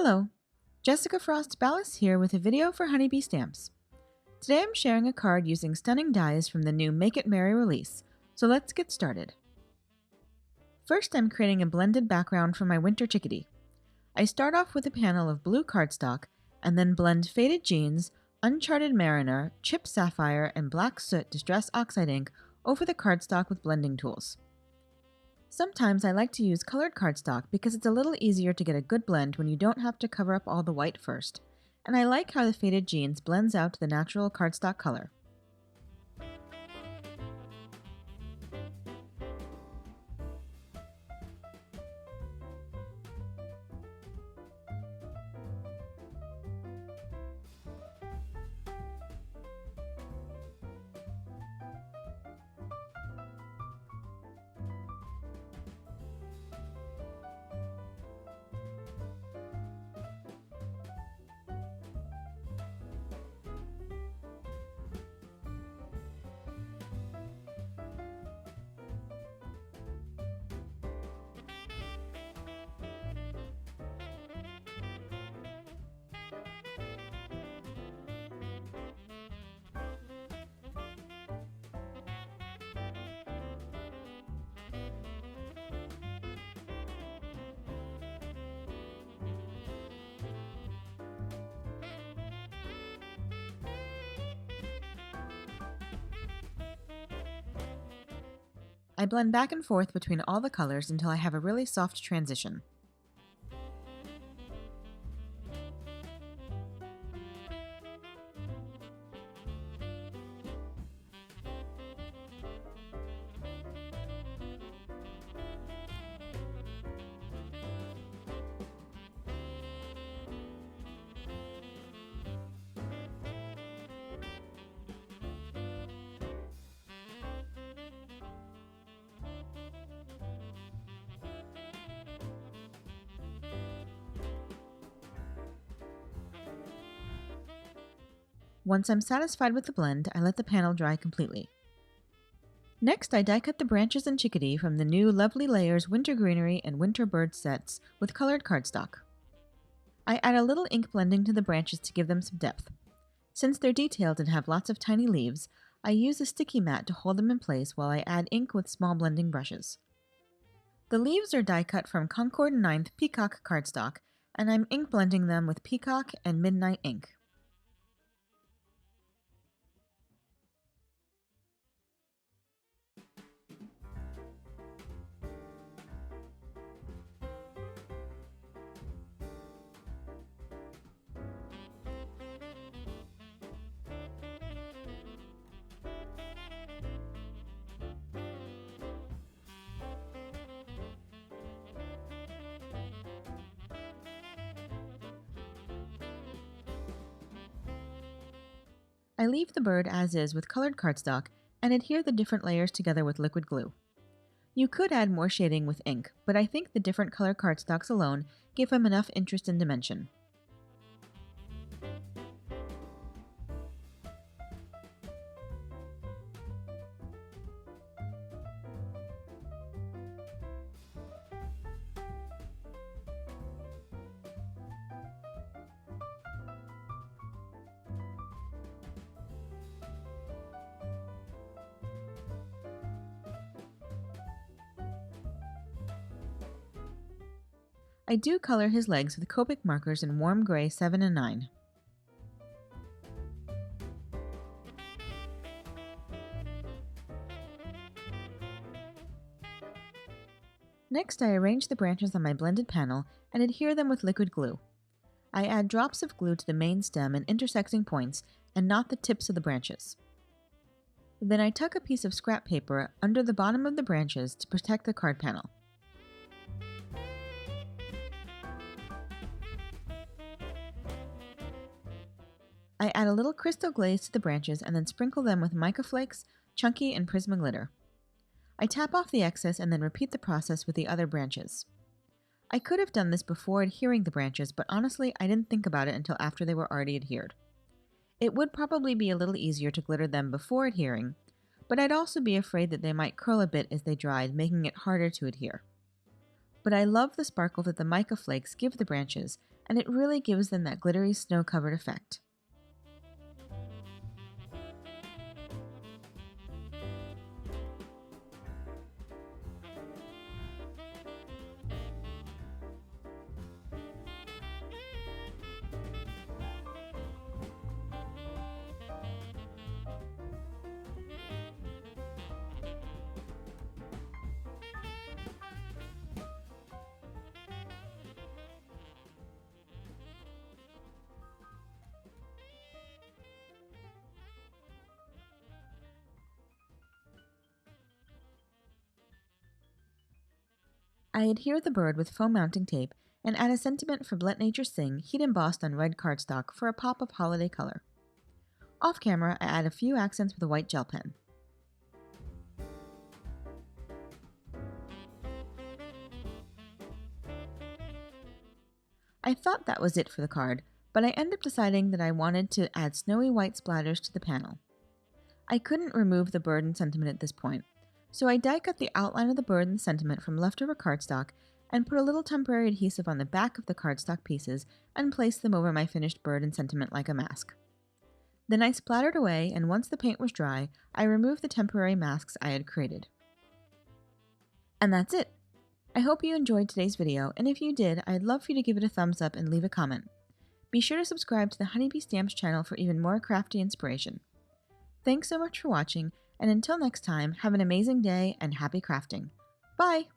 Hello, Jessica Frost-Ballas here with a video for Honeybee Stamps. Today I'm sharing a card using stunning dies from the new Make It Merry release, so let's get started. First I'm creating a blended background for my winter chickadee. I start off with a panel of blue cardstock and then blend Faded Jeans, Uncharted Mariner, Chipped Sapphire, and Black Soot Distress Oxide ink over the cardstock with blending tools. Sometimes I like to use colored cardstock because it's a little easier to get a good blend when you don't have to cover up all the white first, and I like how the Faded Jeans blends out to the natural cardstock color. I blend back and forth between all the colors until I have a really soft transition. Once I'm satisfied with the blend, I let the panel dry completely. Next, I die cut the branches and chickadee from the new Lovely Layers Winter Greenery and Winter Bird sets with colored cardstock. I add a little ink blending to the branches to give them some depth. Since they're detailed and have lots of tiny leaves, I use a sticky mat to hold them in place while I add ink with small blending brushes. The leaves are die cut from Concord 9th Peacock cardstock, and I'm ink blending them with Peacock and Midnight ink. I leave the bird as is with colored cardstock and adhere the different layers together with liquid glue. You could add more shading with ink, but I think the different color cardstocks alone give them enough interest and dimension. I do color his legs with Copic markers in warm gray 7 and 9. Next, I arrange the branches on my blended panel and adhere them with liquid glue. I add drops of glue to the main stem and intersecting points and not the tips of the branches. Then I tuck a piece of scrap paper under the bottom of the branches to protect the card panel. I add a little crystal glaze to the branches and then sprinkle them with Mica Flakes, Chunky, and Prisma glitter. I tap off the excess and then repeat the process with the other branches. I could have done this before adhering the branches, but honestly I didn't think about it until after they were already adhered. It would probably be a little easier to glitter them before adhering, but I'd also be afraid that they might curl a bit as they dried, making it harder to adhere. But I love the sparkle that the mica flakes give the branches, and it really gives them that glittery snow-covered effect. I adhere the bird with foam mounting tape and add a sentiment from Let Nature Sing heat embossed on red cardstock for a pop of holiday color. Off camera, I add a few accents with a white gel pen. I thought that was it for the card, but I ended up deciding that I wanted to add snowy white splatters to the panel. I couldn't remove the bird and sentiment at this point, so I die cut the outline of the bird and sentiment from leftover cardstock and put a little temporary adhesive on the back of the cardstock pieces and placed them over my finished bird and sentiment like a mask. Then I splattered away, and once the paint was dry, I removed the temporary masks I had created. And that's it! I hope you enjoyed today's video, and if you did, I'd love for you to give it a thumbs up and leave a comment. Be sure to subscribe to the Honeybee Stamps channel for even more crafty inspiration. Thanks so much for watching, and until next time, have an amazing day and happy crafting. Bye!